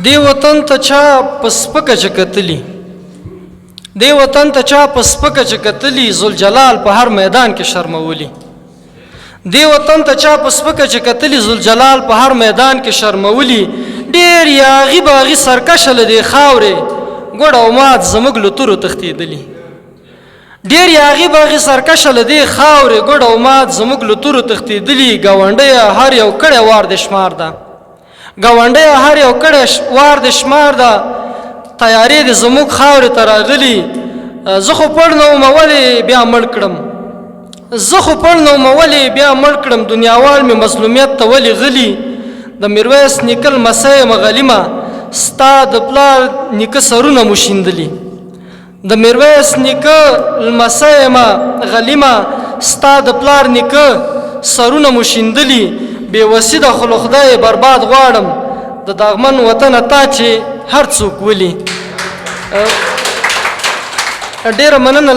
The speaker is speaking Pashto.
دې وطن ته چا په سپکه چې کتلي دې وطن ته چا په سپکه چې کتلي ذوالجلال په هر میدان کې شرمولي دې وطن ته چا په سپکه چې کتلي ذوالجلال په هر میدان کې شرمولي ډېر یاغي باغي سرکشه له دې خاورې ګوډ او مات زموږ له تورو تښتېدلي ډېر یاغي باغي سرکشه له دې خاورې ګوډ او مات زموږ له تورو تښتېدلي ګاونډیه هر یو کړی وار د شمار ده ګاونډیه هر یو کړی وار د شمار ده تیارې د زموږ خاورې ته راغلي زه خو پړ نه وم ولې بیا مړ کړم زه خو پړ نه وم ولې بیا مړ کړم دنیاوال مې مظلومیت ته ولې غلي د میرویس نیکه لمسی یم غلیمه ستا د پلار نیکه سرونه مو شیندلي د میرویس نیکه لمسی یم غلیمه ستا د پلار نیکه سرونه مو شیندلي بېوسي ده خو له خدای برباد غواړم د داغمن وطنه تا چې هر څوک ولي ډېره مننه